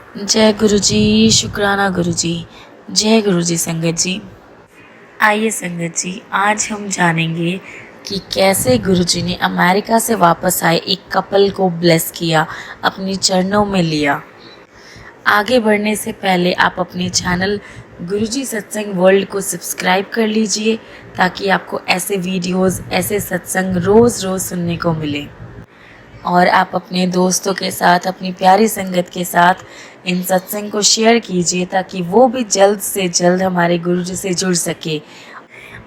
जय गुरु जी, शुक्राना गुरु जी। जय गुरु जी संगत जी। आइए संगत जी, आज हम जानेंगे कि कैसे गुरु जी ने अमेरिका से वापस आए एक कपल को ब्लेस किया, अपनी चरणों में लिया। आगे बढ़ने से पहले आप अपने चैनल गुरुजी सत्संग वर्ल्ड को सब्सक्राइब कर लीजिए ताकि आपको ऐसे वीडियोस, ऐसे सत्संग रोज़ रोज़ सुनने को मिले। और आप अपने दोस्तों के साथ, अपनी प्यारी संगत के साथ इन सत्संग को शेयर कीजिए ताकि वो भी जल्द से जल्द हमारे गुरुजी से जुड़ सके।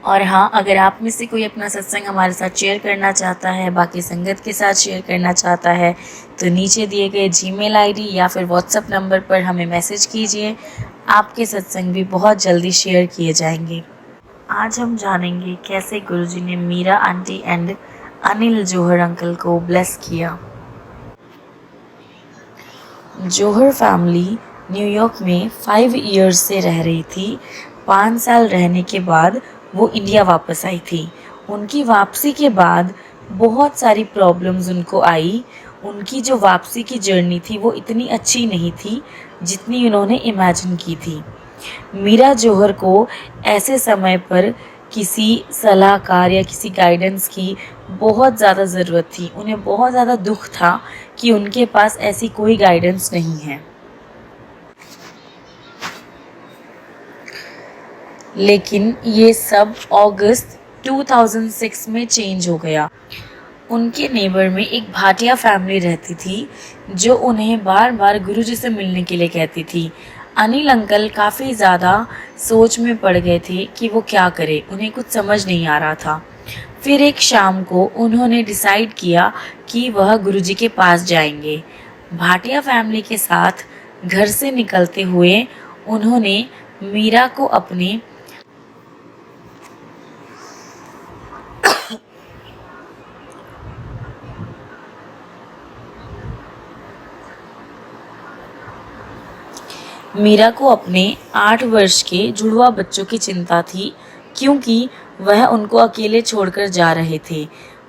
और हाँ, अगर आप में से कोई अपना सत्संग हमारे साथ शेयर करना चाहता है, बाकी संगत के साथ शेयर करना चाहता है, तो नीचे दिए गए जीमेल आईडी या फिर व्हाट्सएप नंबर पर हमें मैसेज कीजिए। आपके सत्संग भी बहुत जल्दी शेयर किए जाएंगे। आज हम जानेंगे कैसे गुरुजी ने Meera aunty and Anil Johar uncle को ब्लेस किया। जौहर फैमिली न्यूयॉर्क में 5 ईयर्स से रह रही थी। 5 साल रहने के बाद वो इंडिया वापस आई थी। उनकी वापसी के बाद बहुत सारी प्रॉब्लम्स उनको आई। उनकी जो वापसी की जर्नी थी वो इतनी अच्छी नहीं थी जितनी उन्होंने इमेजिन की थी। मीरा जौहर को ऐसे समय पर किसी सलाहकार या किसी गाइडेंस की बहुत ज़्यादा ज़रूरत थी। उन्हें बहुत ज़्यादा दुख था कि उनके पास ऐसी कोई गाइडेंस नहीं है। लेकिन ये सब अगस्त 2006 में चेंज हो गया। उनके नेबर में एक भाटिया फैमिली रहती थी जो उन्हें बार बार गुरुजी से मिलने के लिए कहती थी। अनिल अंकल काफ़ी ज़्यादा सोच में पड़ गए थे कि वो क्या करे, उन्हें कुछ समझ नहीं आ रहा था। फिर एक शाम को उन्होंने डिसाइड किया कि वह गुरुजी के पास जाएंगे। भाटिया फैमिली के साथ घर से निकलते हुए उन्होंने मीरा को अपने मीरा को अपने 8 वर्ष के जुड़वा बच्चों की चिंता थी क्योंकि वह उनको अकेले छोड़कर जा रहे थे।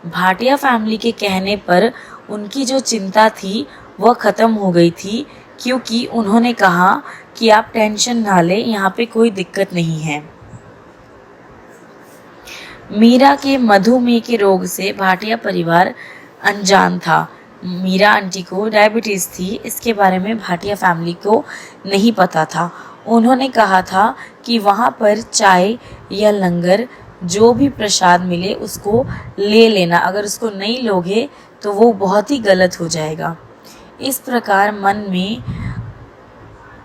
भाटिया फैमिली के कहने पर उनकी जो चिंता थी वह ख़त्म हो गई थी क्योंकि उन्होंने कहा कि आप टेंशन ना लें, यहाँ पे कोई दिक्कत नहीं है। मीरा के मधुमेह के रोग से भाटिया परिवार अनजान था। मीरा आंटी को डायबिटीज़ थी, इसके बारे में भाटिया फैमिली को नहीं पता था। उन्होंने कहा था कि वहाँ पर चाय या लंगर जो भी प्रसाद मिले उसको ले लेना, अगर उसको नहीं लोगे तो वो बहुत ही गलत हो जाएगा। इस प्रकार मन में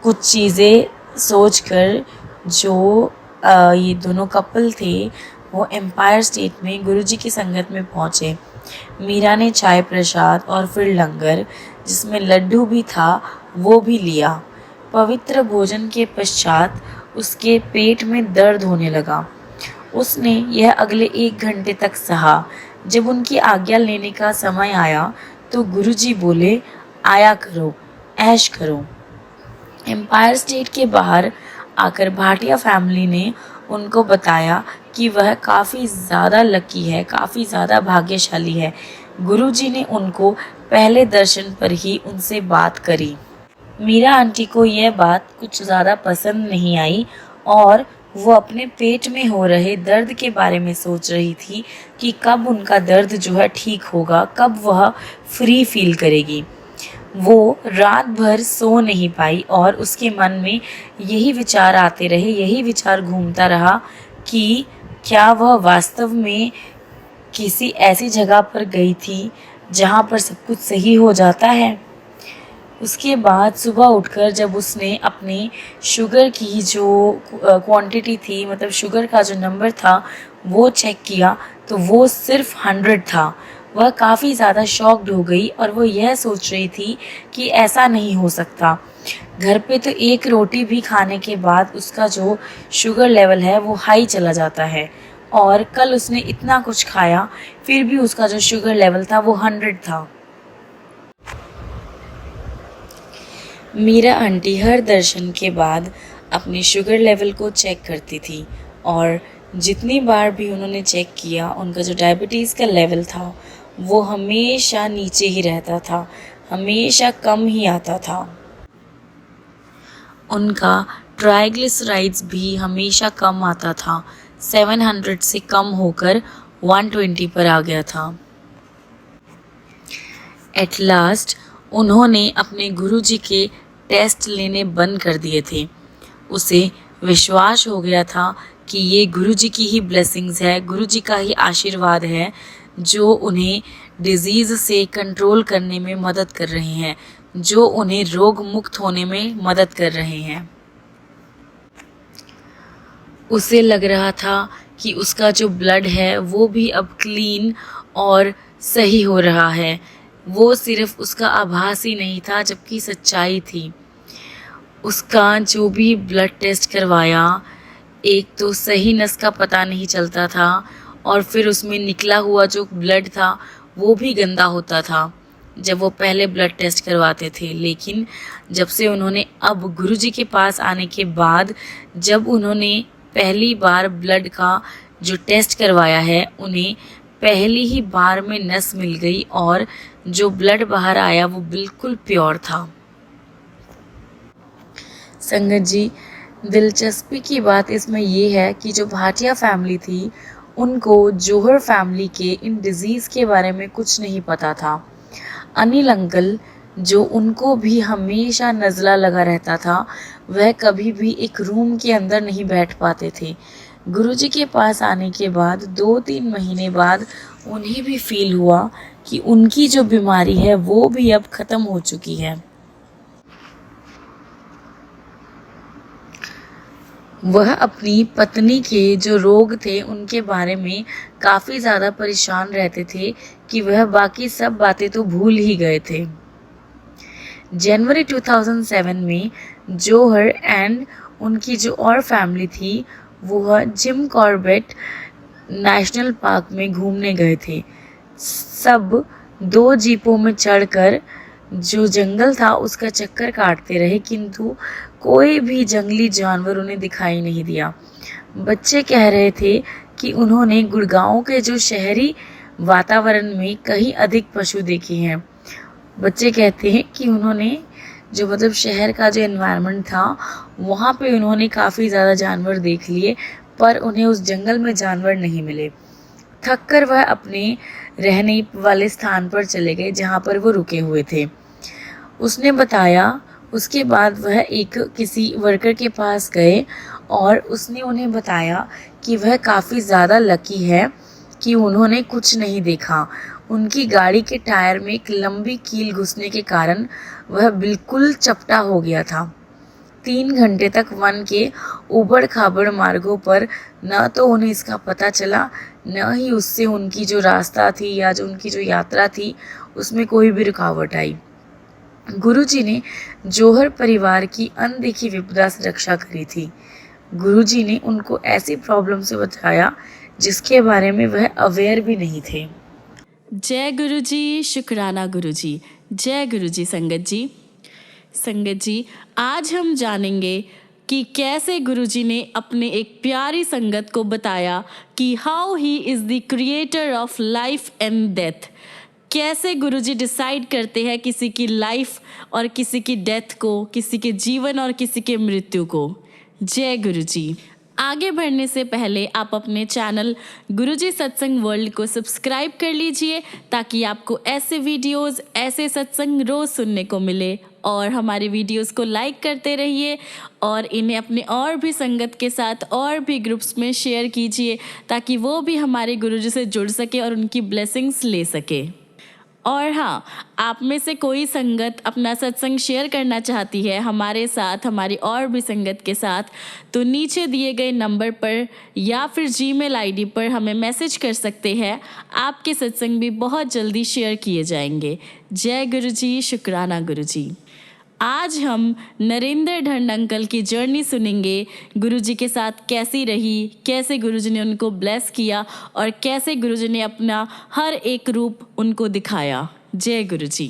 कुछ चीज़ें सोचकर जो ये दोनों कपल थे वो एम्पायर स्टेट में गुरुजी की संगत में पहुँचे। मीरा ने चाय प्रसाद और फिर लंगर जिसमें लड्डू भी था वो भी लिया। पवित्र भोजन के पश्चात उसके पेट में दर्द होने लगा। उसने यह अगले 1 घंटे तक सहा। जब उनकी आज्ञा लेने का समय आया तो गुरुजी बोले, आया करो, ऐश करो। एम्पायर स्टेट के बाहर आकर भाटिया फैमिली ने उनको बताया कि वह काफ़ी ज़्यादा लकी है, काफ़ी ज़्यादा भाग्यशाली है। गुरुजी ने उनको पहले दर्शन पर ही उनसे बात करी। मीरा आंटी को यह बात कुछ ज़्यादा पसंद नहीं आई और वो अपने पेट में हो रहे दर्द के बारे में सोच रही थी कि कब उनका दर्द जो है ठीक होगा, कब वह फ्री फील करेगी। वो रात भर सो नहीं पाई और उसके मन में यही विचार आते रहे, यही विचार घूमता रहा कि क्या वह वास्तव में किसी ऐसी जगह पर गई थी जहाँ पर सब कुछ सही हो जाता है। उसके बाद सुबह उठकर जब उसने अपनी शुगर की जो क्वांटिटी थी, मतलब शुगर का जो नंबर था वो चेक किया तो वो सिर्फ 100 था। वह काफ़ी ज़्यादा शॉक्ड हो गई और वो यह सोच रही थी कि ऐसा नहीं हो सकता। घर पे तो एक रोटी भी खाने के बाद उसका जो शुगर लेवल है वो हाई चला जाता है और कल उसने इतना कुछ खाया फिर भी उसका जो शुगर लेवल था वो 100 था। मीरा आंटी हर दर्शन के बाद अपनी शुगर लेवल को चेक करती थी और जितनी बार भी उन्होंने चेक किया उनका जो डायबिटीज़ का लेवल था वो हमेशा नीचे ही रहता था, हमेशा कम ही आता था। उनका ट्राइग्लिसराइड्स भी हमेशा कम आता था। 700 से कम होकर 120 पर आ गया था। एट लास्ट उन्होंने अपने गुरुजी के टेस्ट लेने बंद कर दिए थे। उसे विश्वास हो गया था कि ये गुरुजी की ही ब्लेसिंग्स है, गुरुजी का ही आशीर्वाद है जो उन्हें डिजीज़ से कंट्रोल करने में मदद कर रहे हैं, जो उन्हें रोग मुक्त होने में मदद कर रहे हैं। उसे लग रहा था कि उसका जो ब्लड है वो भी अब क्लीन और सही हो रहा है। वो सिर्फ उसका आभास ही नहीं था जबकि सच्चाई थी। उसका जो भी ब्लड टेस्ट करवाया, एक तो सही नस का पता नहीं चलता था और फिर उसमें निकला हुआ जो ब्लड था वो भी गंदा होता था जब वो पहले ब्लड टेस्ट करवाते थे। लेकिन जब से उन्होंने अब गुरुजी के पास आने के बाद जब उन्होंने पहली बार ब्लड का जो टेस्ट करवाया है, उन्हें पहली ही बार में नस मिल गई और जो ब्लड बाहर आया वो बिल्कुल प्योर था। संगत जी, दिलचस्पी की बात इसमें ये है कि जो भाटिया फैमिली थी उनको जौहर फैमिली के इन डिजीज़ के बारे में कुछ नहीं पता था। अनिल अंकल जो उनको भी हमेशा नज़ला लगा रहता था, वह कभी भी एक रूम के अंदर नहीं बैठ पाते थे। गुरुजी के पास आने के बाद 2-3 महीने बाद उन्हें भी फील हुआ कि उनकी जो बीमारी है वो भी अब ख़त्म हो चुकी है। वह अपनी पत्नी के जो रोग थे उनके बारे में काफ़ी ज़्यादा परेशान रहते थे कि वह बाकी सब बातें तो भूल ही गए थे। जनवरी 2007 में जौहर एंड उनकी जो और फैमिली थी वह जिम कॉर्बेट नेशनल पार्क में घूमने गए थे। सब 2 जीपों में चढ़कर जो जंगल था उसका चक्कर काटते रहे, किंतु कोई भी जंगली जानवर उन्हें दिखाई नहीं दिया। बच्चे कह रहे थे कि उन्होंने गुड़गांव के जो शहरी वातावरण में कहीं अधिक पशु देखे हैं। बच्चे कहते हैं कि उन्होंने जो मतलब शहर का जो एनवायरनमेंट था वहाँ पे उन्होंने काफ़ी ज़्यादा जानवर देख लिए, पर उन्हें उस जंगल में जानवर नहीं मिले। थक कर वह अपने रहने वाले स्थान पर चले गए जहाँ पर वो रुके हुए थे। उसने बताया, उसके बाद वह एक किसी वर्कर के पास गए और उसने उन्हें बताया कि वह काफ़ी ज़्यादा लकी है कि उन्होंने कुछ नहीं देखा। उनकी गाड़ी के टायर में एक लंबी कील घुसने के कारण वह बिल्कुल चपटा हो गया था। 3 घंटे तक वन के ऊबड़ खाबड़ मार्गों पर न तो उन्हें इसका पता चला, न ही उससे उनकी जो रास्ता थी या जो उनकी जो यात्रा थी उसमें कोई भी रुकावट आई। गुरुजी ने जौहर परिवार की अनदेखी विपदा से रक्षा करी थी। गुरुजी ने उनको ऐसी प्रॉब्लम से बचाया जिसके बारे में वह अवेयर भी नहीं थे। जय गुरुजी, शुक्राना गुरुजी, जय गुरुजी। संगत जी, आज हम जानेंगे कि कैसे गुरुजी ने अपने एक प्यारी संगत को बताया कि how he is the creator of life and death. कैसे गुरुजी डिसाइड करते हैं किसी की लाइफ और किसी की डेथ को, किसी के जीवन और किसी के मृत्यु को। जय गुरुजी। आगे बढ़ने से पहले आप अपने चैनल गुरुजी सत्संग वर्ल्ड को सब्सक्राइब कर लीजिए ताकि आपको ऐसे वीडियोस, ऐसे सत्संग रोज़ सुनने को मिले। और हमारे वीडियोस को लाइक करते रहिए और इन्हें अपने और भी संगत के साथ और भी ग्रुप्स में शेयर कीजिए ताकि वो भी हमारे गुरुजी से जुड़ सके और उनकी ब्लेसिंग्स ले सके। और हाँ, आप में से कोई संगत अपना सत्संग शेयर करना चाहती है हमारे साथ, हमारी और भी संगत के साथ, तो नीचे दिए गए नंबर पर या फिर जीमेल आईडी पर हमें मैसेज कर सकते हैं। आपके सत्संग भी बहुत जल्दी शेयर किए जाएंगे। जय गुरुजी, शुक्राना गुरुजी। आज हम नरेंद्र ढंड अंकल की जर्नी सुनेंगे। गुरुजी के साथ कैसी रही, कैसे गुरुजी ने उनको ब्लेस किया और कैसे गुरुजी ने अपना हर एक रूप उनको दिखाया। जय गुरुजी।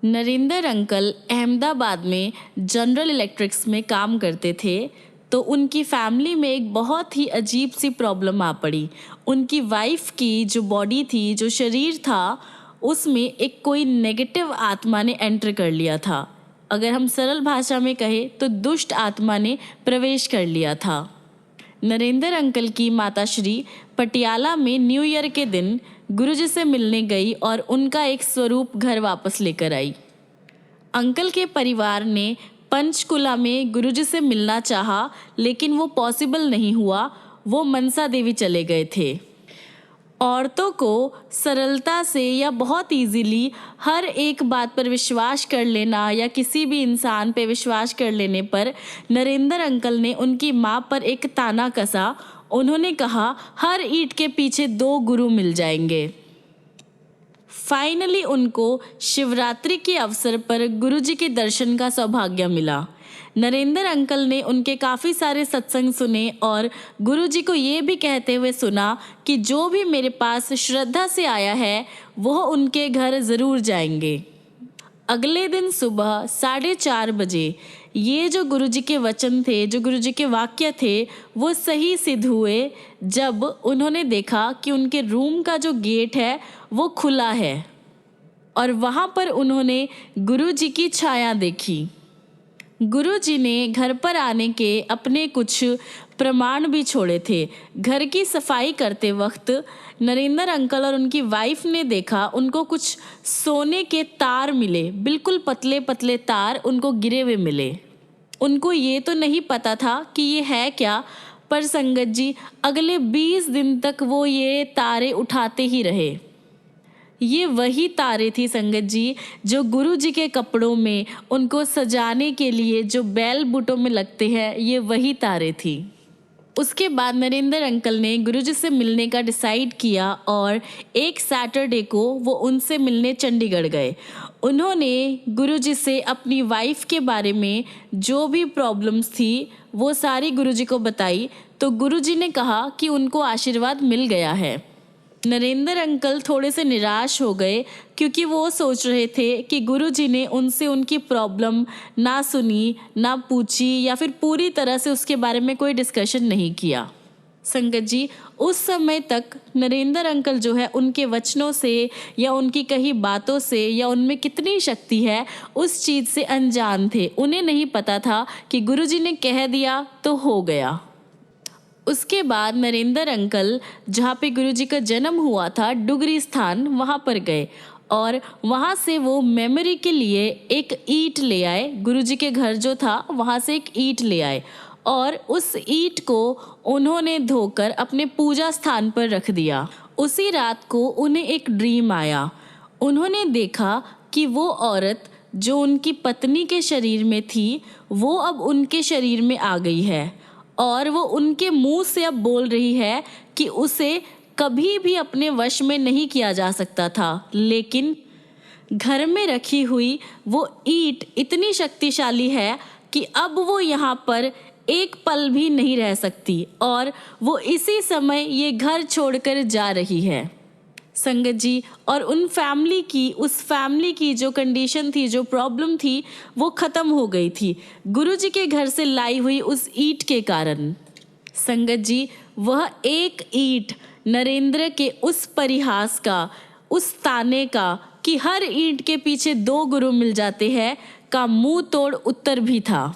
नरेंद्र अंकल अहमदाबाद में जनरल इलेक्ट्रिक्स में काम करते थे, तो उनकी फैमिली में एक बहुत ही अजीब सी प्रॉब्लम आ पड़ी। उनकी वाइफ की जो बॉडी थी, जो शरीर था, उसमें एक कोई नेगेटिव आत्मा ने एंटर कर लिया था। अगर हम सरल भाषा में कहें तो दुष्ट आत्मा ने प्रवेश कर लिया था। नरेंद्र अंकल की माताश्री पटियाला में न्यू ईयर के दिन गुरुजी से मिलने गई और उनका एक स्वरूप घर वापस लेकर आई। अंकल के परिवार ने पंचकुला में गुरुजी से मिलना चाहा, लेकिन वो पॉसिबल नहीं हुआ। वो मनसा देवी चले गए थे। औरतों को सरलता से या बहुत इजीली हर एक बात पर विश्वास कर लेना या किसी भी इंसान पे विश्वास कर लेने पर नरेंद्र अंकल ने उनकी माँ पर एक ताना कसा। उन्होंने कहा, हर ईंट के पीछे 2 गुरु मिल जाएंगे। फाइनली उनको शिवरात्रि के अवसर पर गुरुजी के दर्शन का सौभाग्य मिला। नरेंद्र अंकल ने उनके काफ़ी सारे सत्संग सुने और गुरुजी को ये भी कहते हुए सुना कि जो भी मेरे पास श्रद्धा से आया है वह उनके घर ज़रूर जाएंगे। अगले दिन सुबह 4:30 बजे ये जो गुरुजी के वचन थे, जो गुरुजी के वाक्य थे, वो सही सिद्ध हुए जब उन्होंने देखा कि उनके रूम का जो गेट है वो खुला है और वहाँ पर उन्होंने गुरुजी की छाया देखी। गुरुजी ने घर पर आने के अपने कुछ प्रमाण भी छोड़े थे। घर की सफाई करते वक्त नरेंद्र अंकल और उनकी वाइफ ने देखा उनको कुछ सोने के तार मिले, बिल्कुल पतले पतले तार उनको गिरे हुए मिले। उनको ये तो नहीं पता था कि ये है क्या, पर संगत जी अगले 20 दिन तक वो ये तारे उठाते ही रहे। ये वही तारे थी संगत जी जो गुरु जी के कपड़ों में उनको सजाने के लिए जो बैल बूटों में लगते हैं, ये वही तारे थी। उसके बाद नरेंद्र अंकल ने गुरुजी से मिलने का डिसाइड किया और एक सैटरडे को वो उनसे मिलने चंडीगढ़ गए। उन्होंने गुरुजी से अपनी वाइफ के बारे में जो भी प्रॉब्लम्स थी वो सारी गुरुजी को बताई, तो गुरुजी ने कहा कि उनको आशीर्वाद मिल गया है। नरेंद्र अंकल थोड़े से निराश हो गए क्योंकि वो सोच रहे थे कि गुरुजी ने उनसे उनकी प्रॉब्लम ना सुनी, ना पूछी या फिर पूरी तरह से उसके बारे में कोई डिस्कशन नहीं किया। संगत जी उस समय तक नरेंद्र अंकल जो है उनके वचनों से या उनकी कही बातों से या उनमें कितनी शक्ति है उस चीज़ से अनजान थे। उन्हें नहीं पता था कि गुरुजी ने कह दिया तो हो गया। उसके बाद नरेंद्र अंकल जहाँ पे गुरुजी का जन्म हुआ था, डुगरी स्थान, वहाँ पर गए और वहाँ से वो मेमोरी के लिए एक ईंट ले आए। गुरुजी के घर जो था वहाँ से एक ईंट ले आए और उस ईंट को उन्होंने धोकर अपने पूजा स्थान पर रख दिया। उसी रात को उन्हें एक ड्रीम आया। उन्होंने देखा कि वो औरत जो उनकी पत्नी के शरीर में थी वो अब उनके शरीर में आ गई है और वो उनके मुंह से अब बोल रही है कि उसे कभी भी अपने वश में नहीं किया जा सकता था, लेकिन घर में रखी हुई वो ईंट इतनी शक्तिशाली है कि अब वो यहाँ पर एक पल भी नहीं रह सकती और वो इसी समय ये घर छोड़कर जा रही है। संगत जी और उस फैमिली की जो कंडीशन थी, जो प्रॉब्लम थी, वो ख़त्म हो गई थी गुरुजी के घर से लाई हुई उस ईंट के कारण। संगत जी वह एक ईंट नरेंद्र के उस परिहास का, उस ताने का कि हर ईंट के पीछे 2 गुरु मिल जाते हैं का मुंह तोड़ उत्तर भी था।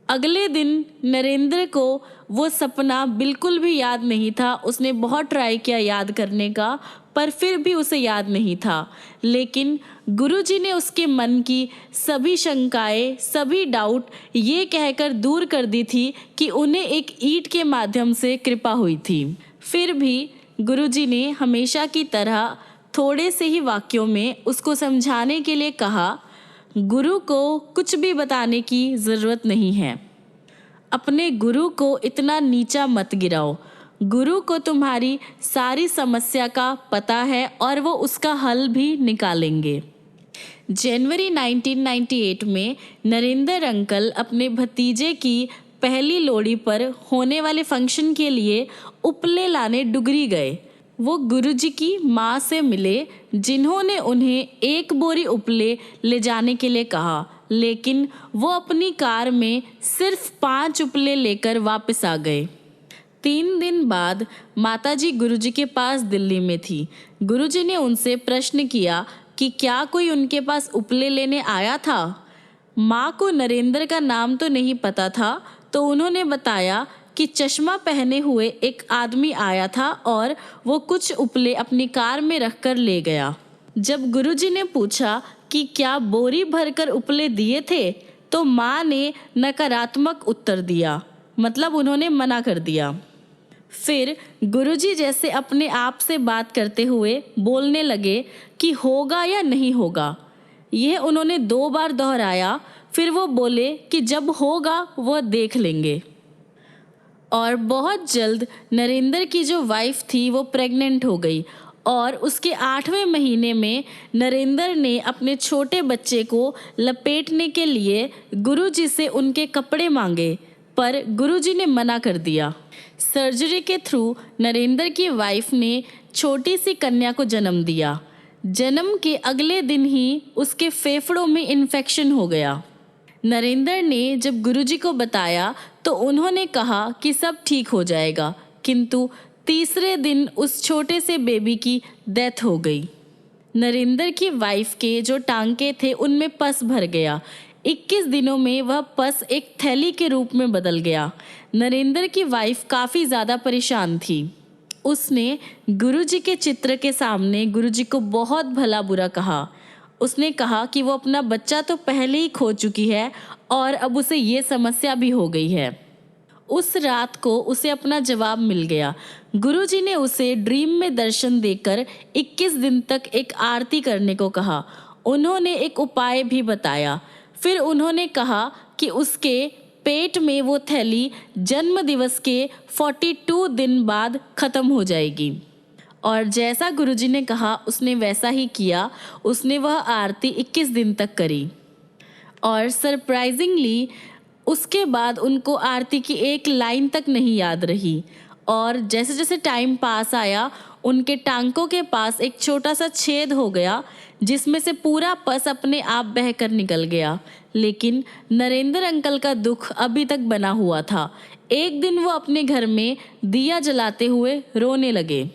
अगले दिन नरेंद्र को वो सपना बिल्कुल भी याद नहीं था। उसने बहुत ट्राई किया याद करने का, पर फिर भी उसे याद नहीं था। लेकिन गुरुजी ने उसके मन की सभी शंकाएं, सभी डाउट ये कहकर दूर कर दी थी कि उन्हें एक ईंट के माध्यम से कृपा हुई थी। फिर भी गुरुजी ने हमेशा की तरह थोड़े से ही वाक्यों में उसको समझाने के लिए कहा, गुरु को कुछ भी बताने की ज़रूरत नहीं है। अपने गुरु को इतना नीचा मत गिराओ। गुरु को तुम्हारी सारी समस्या का पता है और वो उसका हल भी निकालेंगे। जनवरी 1998 में नरेंद्र अंकल अपने भतीजे की पहली लोहड़ी पर होने वाले फंक्शन के लिए उपले लाने डुगरी गए। वो गुरुजी की माँ से मिले जिन्होंने उन्हें 1 बोरी उपले ले जाने के लिए कहा, लेकिन वो अपनी कार में सिर्फ 5 उपले लेकर वापस आ गए। 3 दिन बाद माताजी गुरुजी के पास दिल्ली में थी। गुरुजी ने उनसे प्रश्न किया कि क्या कोई उनके पास उपले लेने आया था। माँ को नरेंद्र का नाम तो नहीं पता था, तो उन्होंने बताया कि चश्मा पहने हुए एक आदमी आया था और वो कुछ उपले अपनी कार में रखकर ले गया। जब गुरुजी ने पूछा कि क्या बोरी भरकर उपले दिए थे, तो माँ ने नकारात्मक उत्तर दिया, मतलब उन्होंने मना कर दिया। फिर गुरुजी जैसे अपने आप से बात करते हुए बोलने लगे कि होगा या नहीं होगा। यह उन्होंने 2 बार दोहराया। फिर वो बोले कि जब होगा वह देख लेंगे। और बहुत जल्द नरेंद्र की जो वाइफ थी वो प्रेग्नेंट हो गई और उसके 8वें महीने में नरेंद्र ने अपने छोटे बच्चे को लपेटने के लिए गुरुजी से उनके कपड़े मांगे, पर गुरुजी ने मना कर दिया। सर्जरी के थ्रू नरेंद्र की वाइफ ने छोटी सी कन्या को जन्म दिया। जन्म के अगले दिन ही उसके फेफड़ों में इन्फेक्शन हो गया। नरेंद्र ने जब गुरुजी को बताया तो उन्होंने कहा कि सब ठीक हो जाएगा, किंतु तीसरे दिन उस छोटे से बेबी की डेथ हो गई। नरेंद्र की वाइफ के जो टांके थे उनमें पस भर गया। 21 दिनों में वह पस एक थैली के रूप में बदल गया। नरेंद्र की वाइफ काफ़ी ज़्यादा परेशान थी। उसने गुरुजी के चित्र के सामने गुरुजी को बहुत भला बुरा कहा। उसने कहा कि वो अपना बच्चा तो पहले ही खो चुकी है और अब उसे ये समस्या भी हो गई है। उस रात को उसे अपना जवाब मिल गया। गुरुजी ने उसे ड्रीम में दर्शन देकर 21 दिन तक एक आरती करने को कहा। उन्होंने एक उपाय भी बताया। फिर उन्होंने कहा कि उसके पेट में वो थैली जन्म दिवस के 42 दिन बाद ख़त्म हो जाएगी। और जैसा गुरुजी ने कहा उसने वैसा ही किया। उसने वह आरती 21 दिन तक करी और सरप्राइजिंगली उसके बाद उनको आरती की एक लाइन तक नहीं याद रही। और जैसे जैसे टाइम पास आया उनके टांकों के पास एक छोटा सा छेद हो गया जिसमें से पूरा पस अपने आप बहकर निकल गया। लेकिन नरेंद्र अंकल का दुख अभी तक बना हुआ था। एक दिन वो अपने घर में दिया जलाते हुए रोने लगे।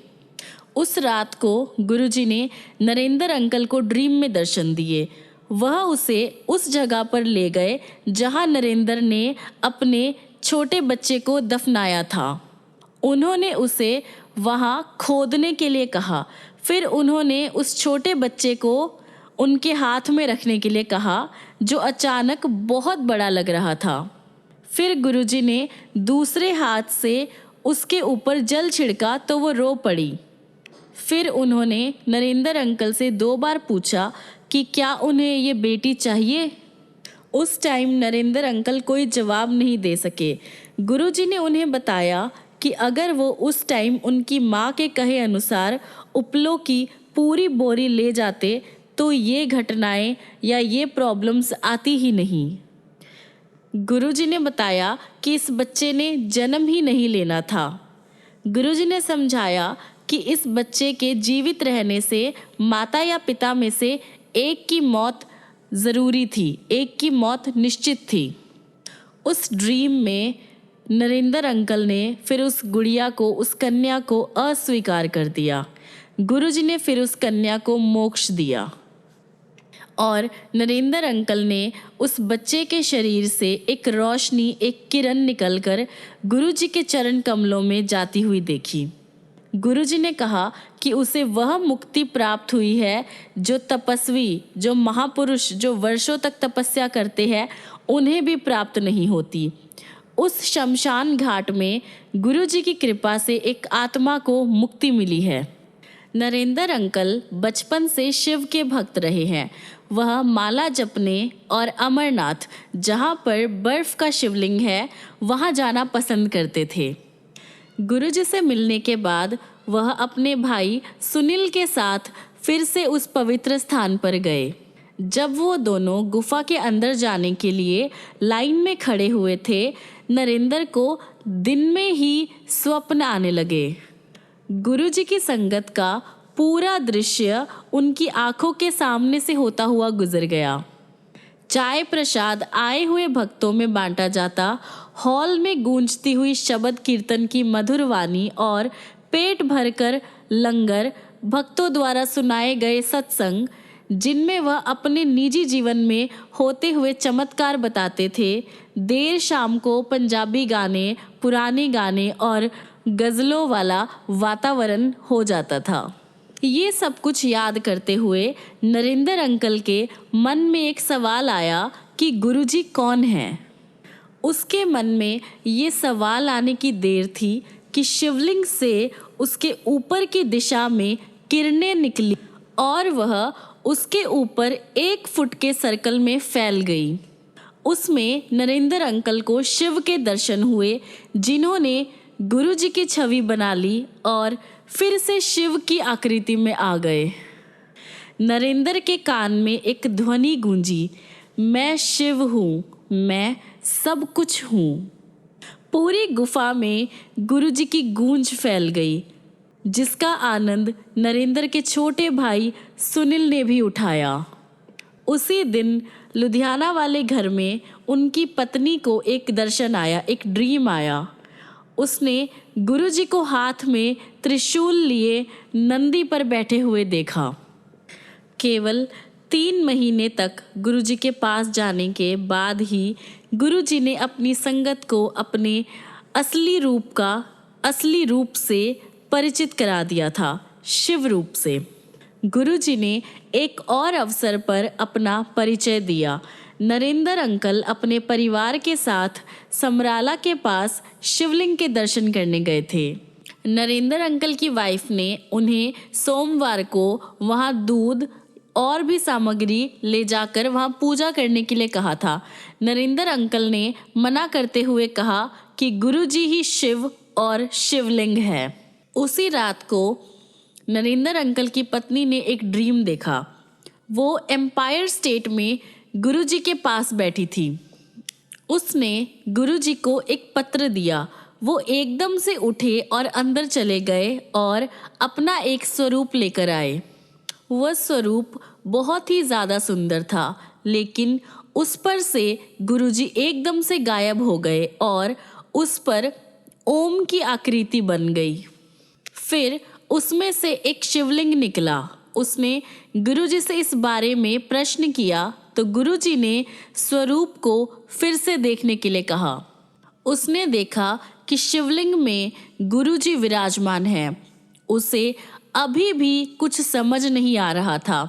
उस रात को गुरुजी ने नरेंद्र अंकल को ड्रीम में दर्शन दिए। वह उसे उस जगह पर ले गए जहां नरेंद्र ने अपने छोटे बच्चे को दफनाया था। उन्होंने उसे वहां खोदने के लिए कहा। फिर उन्होंने उस छोटे बच्चे को उनके हाथ में रखने के लिए कहा, जो अचानक बहुत बड़ा लग रहा था। फिर गुरुजी ने दूसरे हाथ से उसके ऊपर जल छिड़का तो वो रो पड़ी। फिर उन्होंने नरेंद्र अंकल से 2 बार पूछा कि क्या उन्हें ये बेटी चाहिए। उस टाइम नरेंद्र अंकल कोई जवाब नहीं दे सके। गुरुजी ने उन्हें बताया कि अगर वो उस टाइम उनकी माँ के कहे अनुसार उपलों की पूरी बोरी ले जाते तो ये घटनाएं या ये प्रॉब्लम्स आती ही नहीं। गुरुजी ने बताया कि इस बच्चे ने जन्म ही नहीं लेना था। गुरुजी ने समझाया कि इस बच्चे के जीवित रहने से माता या पिता में से एक की मौत ज़रूरी थी, एक की मौत निश्चित थी। उस ड्रीम में नरेंद्र अंकल ने फिर उस गुड़िया को, उस कन्या को अस्वीकार कर दिया। गुरुजी ने फिर उस कन्या को मोक्ष दिया और नरेंद्र अंकल ने उस बच्चे के शरीर से एक रोशनी, एक किरण निकलकर गुरुजी के चरण कमलों में जाती हुई देखी। गुरुजी ने कहा कि उसे वह मुक्ति प्राप्त हुई है जो तपस्वी, जो महापुरुष, जो वर्षों तक तपस्या करते हैं उन्हें भी प्राप्त नहीं होती। उस शमशान घाट में गुरुजी की कृपा से एक आत्मा को मुक्ति मिली है। नरेंद्र अंकल बचपन से शिव के भक्त रहे हैं। वह माला जपने और अमरनाथ, जहाँ पर बर्फ का शिवलिंग है, वहाँ जाना पसंद करते थे। गुरुजी से मिलने के बाद वह अपने भाई सुनील के साथ फिर से उस पवित्र स्थान पर गए। जब वो दोनों गुफा के अंदर जाने के लिए लाइन में खड़े हुए थे, नरेंद्र को दिन में ही स्वप्न आने लगे। गुरुजी की संगत का पूरा दृश्य उनकी आंखों के सामने से होता हुआ गुजर गया। चाय प्रसाद आए हुए भक्तों में बांटा जाता, हॉल में गूंजती हुई शब्द कीर्तन की मधुर वाणी और पेट भरकर लंगर, भक्तों द्वारा सुनाए गए सत्संग, जिनमें वह अपने निजी जीवन में होते हुए चमत्कार बताते थे। देर शाम को पंजाबी गाने, पुराने गाने और गज़लों वाला वातावरण हो जाता था। ये सब कुछ याद करते हुए नरेंद्र अंकल के मन में एक सवाल आया कि गुरुजी कौन हैं। उसके मन में ये सवाल आने की देर थी कि शिवलिंग से उसके ऊपर की दिशा में किरणें निकली और वह उसके ऊपर 1 फुट के सर्कल में फैल गई। उसमें नरेंद्र अंकल को शिव के दर्शन हुए, जिन्होंने गुरुजी की छवि बना ली और फिर से शिव की आकृति में आ गए। नरेंद्र के कान में एक ध्वनि गूंजी, मैं शिव हूँ, मैं सब कुछ हूँ। पूरी गुफा में गुरुजी की गूंज फैल गई, जिसका आनंद नरेंद्र के छोटे भाई सुनील ने भी उठाया। उसी दिन लुधियाना वाले घर में उनकी पत्नी को एक दर्शन आया, एक ड्रीम आया। उसने गुरुजी को हाथ में त्रिशूल लिए नंदी पर बैठे हुए देखा। केवल 3 महीने तक गुरुजी के पास जाने के बाद ही गुरुजी ने अपनी संगत को अपने असली रूप से परिचित करा दिया था, शिव रूप से। गुरुजी ने एक और अवसर पर अपना परिचय दिया। नरेंद्र अंकल अपने परिवार के साथ समराला के पास शिवलिंग के दर्शन करने गए थे। नरेंद्र अंकल की वाइफ ने उन्हें सोमवार को वहां दूध और भी सामग्री ले जाकर वहां पूजा करने के लिए कहा था। नरेंद्र अंकल ने मना करते हुए कहा कि गुरुजी ही शिव और शिवलिंग है। उसी रात को नरेंद्र अंकल की पत्नी ने एक ड्रीम देखा। वो एम्पायर स्टेट में गुरुजी के पास बैठी थी। उसने गुरुजी को एक पत्र दिया। वो एकदम से उठे और अंदर चले गए और अपना एक स्वरूप लेकर आए। वह स्वरूप बहुत ही ज़्यादा सुंदर था, लेकिन उस पर से गुरुजी एकदम से गायब हो गए और उस पर ओम की आकृति बन गई। फिर उसमें से एक शिवलिंग निकला। उसने गुरुजी से इस बारे में प्रश्न किया तो गुरुजी ने स्वरूप को फिर से देखने के लिए कहा। उसने देखा कि शिवलिंग में गुरुजी विराजमान हैं। उसे अभी भी कुछ समझ नहीं आ रहा था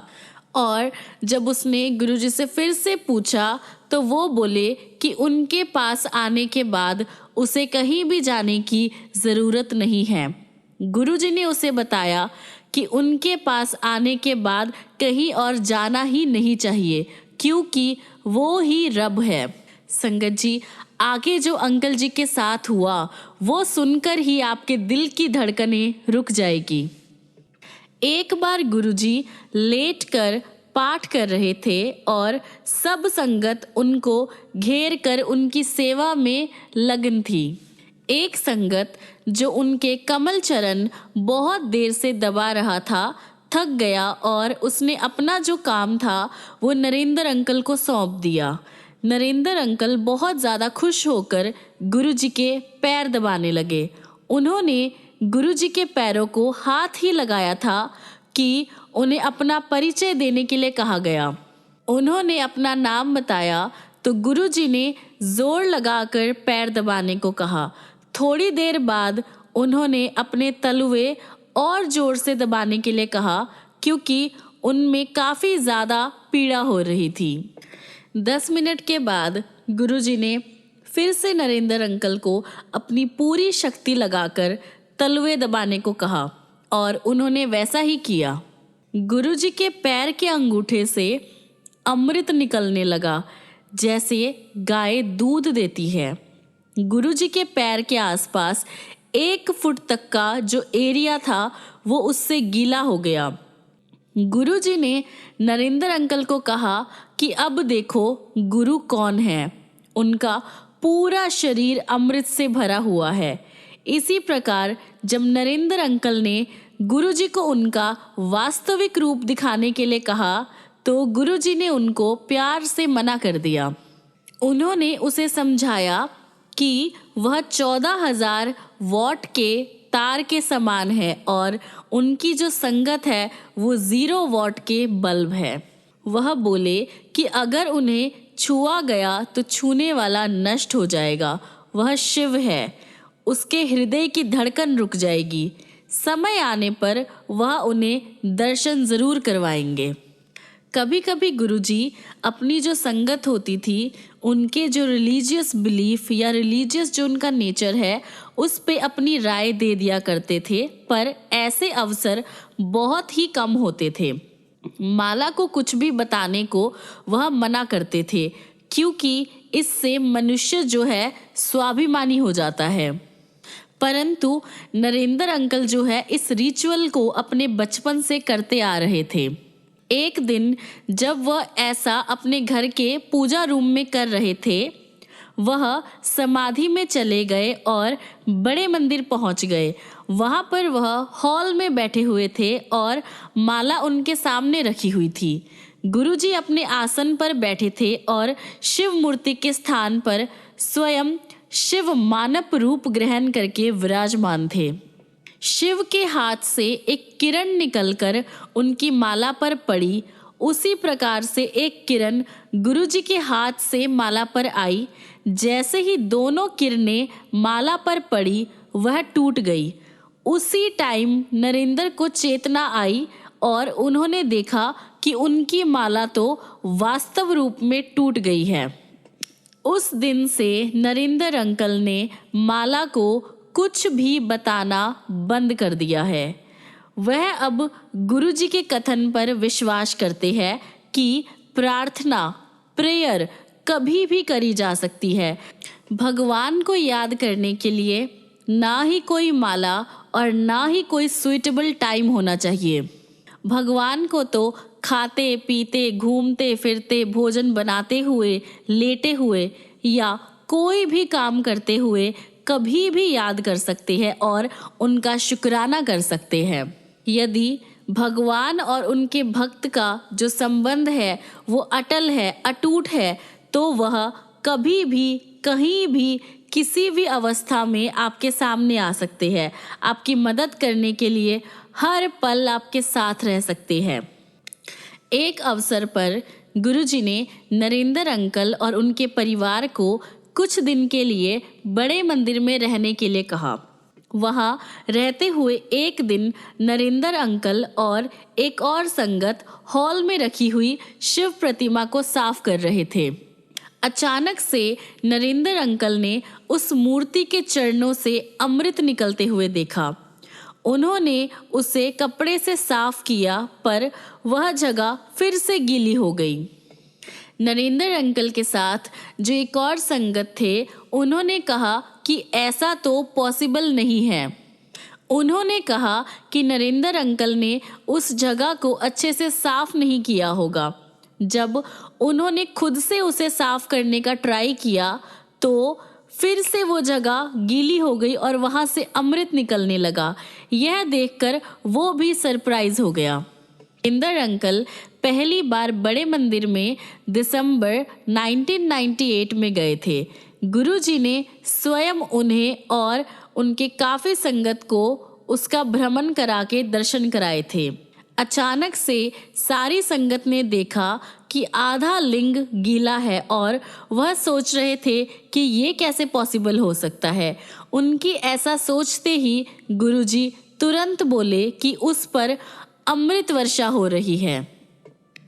और जब उसने गुरुजी से फिर से पूछा तो वो बोले कि उनके पास आने के बाद उसे कहीं भी जाने की ज़रूरत नहीं है। गुरुजी ने उसे बताया कि उनके पास आने के बाद कहीं और जाना ही नहीं चाहिए, क्योंकि वो ही रब है। संगत जी, आगे जो अंकल जी के साथ हुआ वो सुनकर ही आपके दिल की धड़कनें रुक जाएगी। एक बार गुरुजी लेटकर पाठ कर रहे थे और सब संगत उनको घेर कर उनकी सेवा में लगन थी। एक संगत जो उनके कमल चरण बहुत देर से दबा रहा था थक गया और उसने अपना जो काम था वो नरेंद्र अंकल को सौंप दिया। नरेंद्र अंकल बहुत ज़्यादा खुश होकर गुरुजी के पैर दबाने लगे। उन्होंने गुरुजी के पैरों को हाथ ही लगाया था कि उन्हें अपना परिचय देने के लिए कहा गया। उन्होंने अपना नाम बताया तो गुरुजी ने जोर लगाकर पैर दबाने को कहा। थोड़ी देर बाद उन्होंने अपने तलुए और जोर से दबाने के लिए कहा, क्योंकि उनमें काफ़ी ज़्यादा पीड़ा हो रही थी। 10 मिनट के बाद गुरुजी ने फिर से नरेंद्र अंकल को अपनी पूरी शक्ति लगाकर तलुए दबाने को कहा और उन्होंने वैसा ही किया। गुरुजी के पैर के अंगूठे से अमृत निकलने लगा, जैसे गाय दूध देती है। गुरुजी के पैर के आसपास 1 फुट तक का जो एरिया था वो उससे गीला हो गया। गुरुजी ने नरेंद्र अंकल को कहा कि अब देखो गुरु कौन है। उनका पूरा शरीर अमृत से भरा हुआ है। इसी प्रकार जब नरेंद्र अंकल ने गुरुजी को उनका वास्तविक रूप दिखाने के लिए कहा तो गुरुजी ने उनको प्यार से मना कर दिया। उन्होंने उसे समझाया कि वह 14,000 वॉट के तार के समान है और उनकी जो संगत है वो 0 वॉट के बल्ब है। वह बोले कि अगर उन्हें छुआ गया तो छूने वाला नष्ट हो जाएगा। वह शिव है, उसके हृदय की धड़कन रुक जाएगी। समय आने पर वह उन्हें दर्शन ज़रूर करवाएंगे। कभी कभी गुरुजी अपनी जो संगत होती थी, उनके जो रिलीजियस बिलीफ या रिलीजियस जो उनका नेचर है, उस पे अपनी राय दे दिया करते थे, पर ऐसे अवसर बहुत ही कम होते थे। माला को कुछ भी बताने को वह मना करते थे, क्योंकि इससे मनुष्य जो है स्वाभिमानी हो जाता है। परंतु नरेंद्र अंकल जो है इस रिचुअल को अपने बचपन से करते आ रहे थे। एक दिन जब वह ऐसा अपने घर के पूजा रूम में कर रहे थे, वह समाधि में चले गए और बड़े मंदिर पहुंच गए। वहां पर वह हॉल में बैठे हुए थे और माला उनके सामने रखी हुई थी। गुरुजी अपने आसन पर बैठे थे और शिव मूर्ति के स्थान पर स्वयं शिव मानव रूप ग्रहण करके विराजमान थे। शिव के हाथ से एक किरण निकलकर उनकी माला पर पड़ी। उसी प्रकार से एक किरण गुरुजी के हाथ से माला पर आई। जैसे ही दोनों किरणें माला पर पड़ी, वह टूट गई। उसी टाइम नरेंद्र को चेतना आई और उन्होंने देखा कि उनकी माला तो वास्तव रूप में टूट गई है। उस दिन से नरेंद्र अंकल ने माला को कुछ भी बताना बंद कर दिया है। वह अब गुरुजी के कथन पर विश्वास करते हैं कि प्रार्थना, प्रेयर कभी भी करी जा सकती है। भगवान को याद करने के लिए ना ही कोई माला और ना ही कोई सुइटेबल टाइम होना चाहिए। भगवान को तो खाते पीते, घूमते फिरते, भोजन बनाते हुए, लेटे हुए या कोई भी काम करते हुए कभी भी याद कर सकते हैं और उनका शुक्राना कर सकते हैं। यदि भगवान और उनके भक्त का जो संबंध है वो अटल है, अटूट है, तो वह कभी भी, कहीं भी, किसी भी अवस्था में आपके सामने आ सकते हैं। आपकी मदद करने के लिए हर पल आपके साथ रह सकते हैं। एक अवसर पर गुरुजी ने नरेंद्र अंकल और उनके परिवार को कुछ दिन के लिए बड़े मंदिर में रहने के लिए कहा। वहाँ रहते हुए एक दिन नरेंद्र अंकल और एक और संगत हॉल में रखी हुई शिव प्रतिमा को साफ कर रहे थे। अचानक से नरेंद्र अंकल ने उस मूर्ति के चरणों से अमृत निकलते हुए देखा। उन्होंने उसे कपड़े से साफ किया, पर वह जगह फिर से गीली हो गई। नरेंद्र अंकल के साथ जो एक और संगत थे, उन्होंने कहा कि ऐसा तो पॉसिबल नहीं है। उन्होंने कहा कि नरेंद्र अंकल ने उस जगह को अच्छे से साफ नहीं किया होगा। जब उन्होंने खुद से उसे साफ करने का ट्राई किया तो फिर से वो जगह गीली हो गई और वहाँ से अमृत निकलने लगा। यह देखकर वो भी सरप्राइज हो गया। नरेंद्र अंकल पहली बार बड़े मंदिर में दिसंबर 1998 में गए थे। गुरुजी ने स्वयं उन्हें और उनके काफ़ी संगत को उसका भ्रमण करा के दर्शन कराए थे। अचानक से सारी संगत ने देखा कि आधा लिंग गीला है और वह सोच रहे थे कि ये कैसे पॉसिबल हो सकता है। उनकी ऐसा सोचते ही गुरुजी तुरंत बोले कि उस पर अमृत वर्षा हो रही है।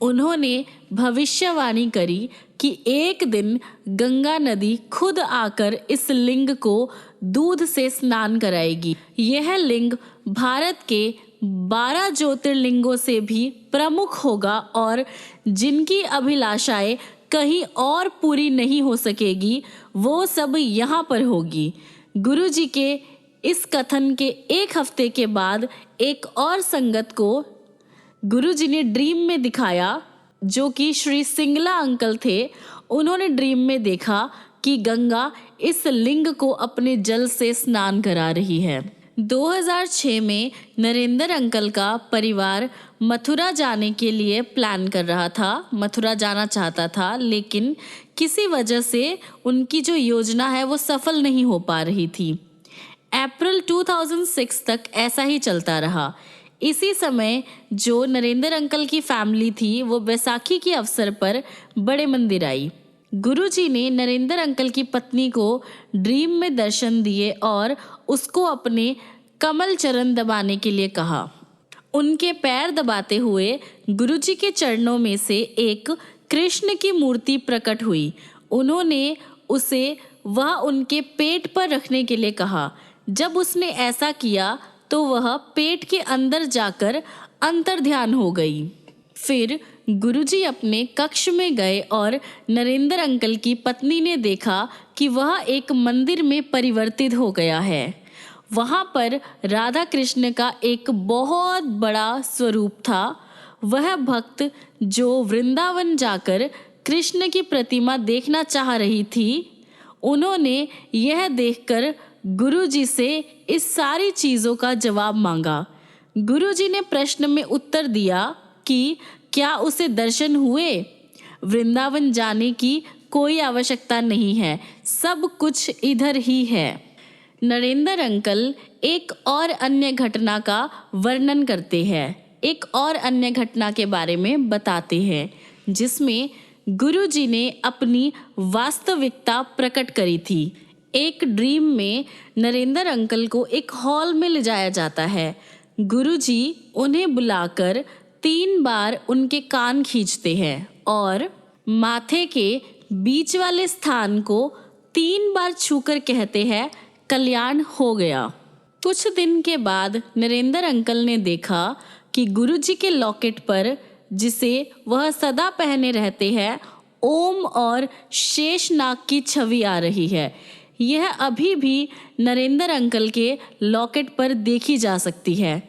उन्होंने भविष्यवाणी करी कि एक दिन गंगा नदी खुद आकर इस लिंग को दूध से स्नान कराएगी। यह लिंग भारत के 12 ज्योतिर्लिंगों से भी प्रमुख होगा और जिनकी अभिलाषाएं कहीं और पूरी नहीं हो सकेगी, वो सब यहाँ पर होगी। गुरुजी के इस कथन के एक हफ्ते के बाद एक और संगत को गुरुजी ने ड्रीम में दिखाया, जो कि श्री सिंगला अंकल थे। उन्होंने ड्रीम में देखा कि गंगा इस लिंग को अपने जल से स्नान करा रही है। 2006 में नरेंद्र अंकल का परिवार मथुरा जाने के लिए प्लान कर रहा था, मथुरा जाना चाहता था, लेकिन किसी वजह से उनकी जो योजना है वो सफल नहीं हो पा रही थी। अप्रैल 2006 तक ऐसा ही चलता रहा। इसी समय जो नरेंद्र अंकल की फैमिली थी वो बैसाखी के अवसर पर बड़े मंदिर आई। गुरुजी ने नरेंद्र अंकल की पत्नी को ड्रीम में दर्शन दिए और उसको अपने कमल चरण दबाने के लिए कहा। उनके पैर दबाते हुए गुरुजी के चरणों में से एक कृष्ण की मूर्ति प्रकट हुई। उन्होंने उसे वह उनके पेट पर रखने के लिए कहा। जब उसने ऐसा किया तो वह पेट के अंदर जाकर अंतर्ध्यान हो गई। फिर गुरुजी अपने कक्ष में गए और नरेंद्र अंकल की पत्नी ने देखा कि वह एक मंदिर में परिवर्तित हो गया है। वहाँ पर राधा कृष्ण का एक बहुत बड़ा स्वरूप था। वह भक्त जो वृंदावन जाकर कृष्ण की प्रतिमा देखना चाह रही थी, उन्होंने यह देखकर गुरुजी से इस सारी चीज़ों का जवाब मांगा। गुरुजी ने प्रश्न में उत्तर दिया कि क्या उसे दर्शन हुए? वृंदावन जाने की कोई आवश्यकता नहीं है, सब कुछ इधर ही है। नरेंद्र अंकल एक और अन्य घटना का वर्णन करते हैं, एक और अन्य घटना के बारे में बताते हैं जिसमें गुरुजी ने अपनी वास्तविकता प्रकट करी थी। एक ड्रीम में नरेंद्र अंकल को एक हॉल में ले जाया जाता है। गुरुजी उन्हें बुलाकर 3 बार उनके कान खींचते हैं और माथे के बीच वाले स्थान को 3 बार छूकर कहते हैं, कल्याण हो गया। कुछ दिन के बाद नरेंद्र अंकल ने देखा कि गुरुजी के लॉकेट पर, जिसे वह सदा पहने रहते हैं, ओम और शेषनाग की छवि आ रही है। यह अभी भी नरेंद्र अंकल के लॉकेट पर देखी जा सकती है।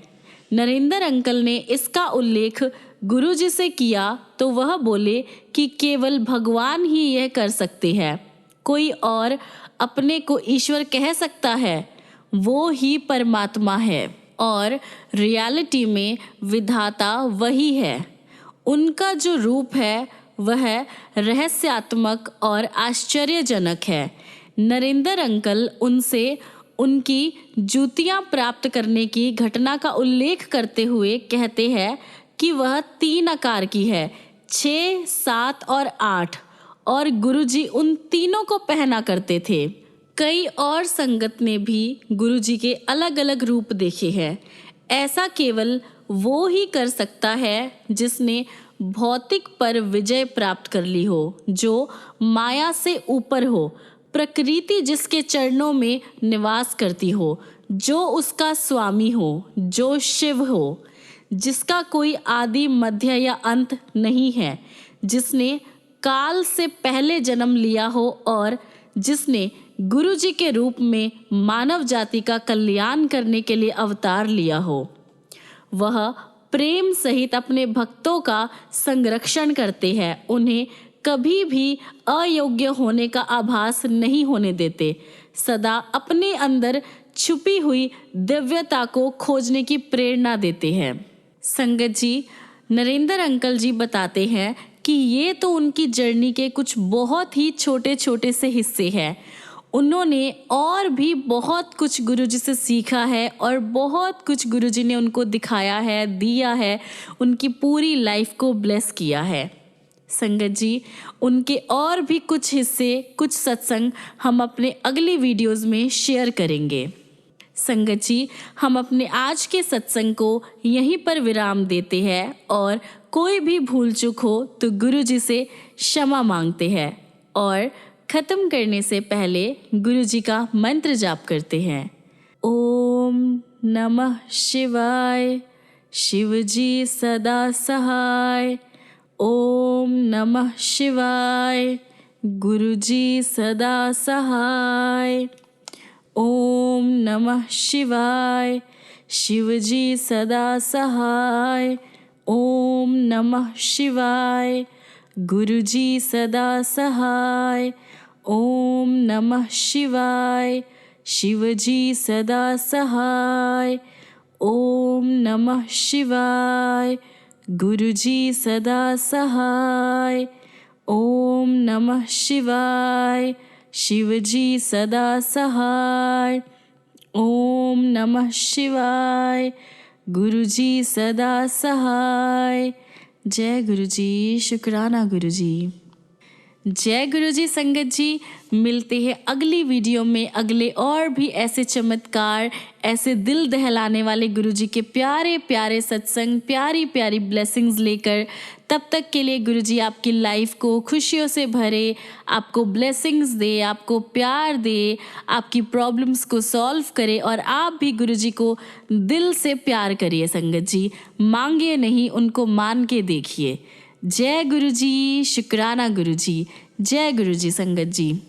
नरेंद्र अंकल ने इसका उल्लेख गुरुजी से किया तो वह बोले कि केवल भगवान ही यह कर सकते हैं, कोई और अपने को ईश्वर कह सकता है, वो ही परमात्मा है और रियलिटी में विधाता वही है। उनका जो रूप है वह रहस्यात्मक और आश्चर्यजनक है। नरेंद्र अंकल उनसे उनकी जूतियां प्राप्त करने की घटना का उल्लेख करते हुए कहते हैं कि वह 3 आकार की है, 6, 7 और 8, और गुरुजी उन तीनों को पहना करते थे। कई और संगत ने भी गुरुजी के अलग अलग रूप देखे हैं। ऐसा केवल वो ही कर सकता है जिसने भौतिक पर विजय प्राप्त कर ली हो, जो माया से ऊपर हो, प्रकृति जिसके चरणों में निवास करती हो, जो उसका स्वामी हो, जो शिव हो, जिसका कोई आदि मध्य या अंत नहीं है, जिसने काल से पहले जन्म लिया हो और जिसने गुरुजी के रूप में मानव जाति का कल्याण करने के लिए अवतार लिया हो। वह प्रेम सहित अपने भक्तों का संरक्षण करते हैं, उन्हें कभी भी अयोग्य होने का आभास नहीं होने देते, सदा अपने अंदर छुपी हुई दिव्यता को खोजने की प्रेरणा देते हैं। संगत जी, नरेंद्र अंकल जी बताते हैं कि ये तो उनकी जर्नी के कुछ बहुत ही छोटे छोटे से हिस्से हैं। उन्होंने और भी बहुत कुछ गुरुजी से सीखा है और बहुत कुछ गुरुजी ने उनको दिखाया है, दिया है, उनकी पूरी लाइफ को ब्लेस किया है। संगत जी, उनके और भी कुछ हिस्से, कुछ सत्संग हम अपने अगली वीडियोस में शेयर करेंगे। संगत जी, हम अपने आज के सत्संग को यहीं पर विराम देते हैं और कोई भी भूल चूक हो तो गुरुजी से क्षमा मांगते हैं और खत्म करने से पहले गुरुजी का मंत्र जाप करते हैं। ओम नमः शिवाय, शिवजी सदा सहाय। ओम नमः शिवाय, गुरुजी सदा सहाय। ओम नमः शिवाय, शिवजी सदा सहाय। ओम नमः शिवाय, गुरुजी सदा सहाय। ओम नमः शिवाय, शिवजी सदा सहाय। ओम नमः शिवाय, गुरुजी सदा सहाय। ओम नमः शिवाय, शिवजी सदा सहाय। ओम नमः शिवाय। गुरुजी सदा सहाय। जय गुरुजी। शुक्राना गुरुजी। जय गुरुजी संगत जी। मिलते हैं अगली वीडियो में अगले और भी ऐसे चमत्कार, ऐसे दिल दहलाने वाले गुरुजी के प्यारे प्यारे सत्संग, प्यारी प्यारी ब्लेसिंग्स लेकर। तब तक के लिए गुरुजी आपकी लाइफ को खुशियों से भरे, आपको ब्लेसिंग्स दे, आपको प्यार दे, आपकी प्रॉब्लम्स को सॉल्व करे और आप भी गुरुजी को दिल से प्यार करिए संगत जी। मांगिए नहीं, उनको मान के देखिए। जय गुरुजी। शुक्राना गुरुजी। जय गुरुजी संगत जी।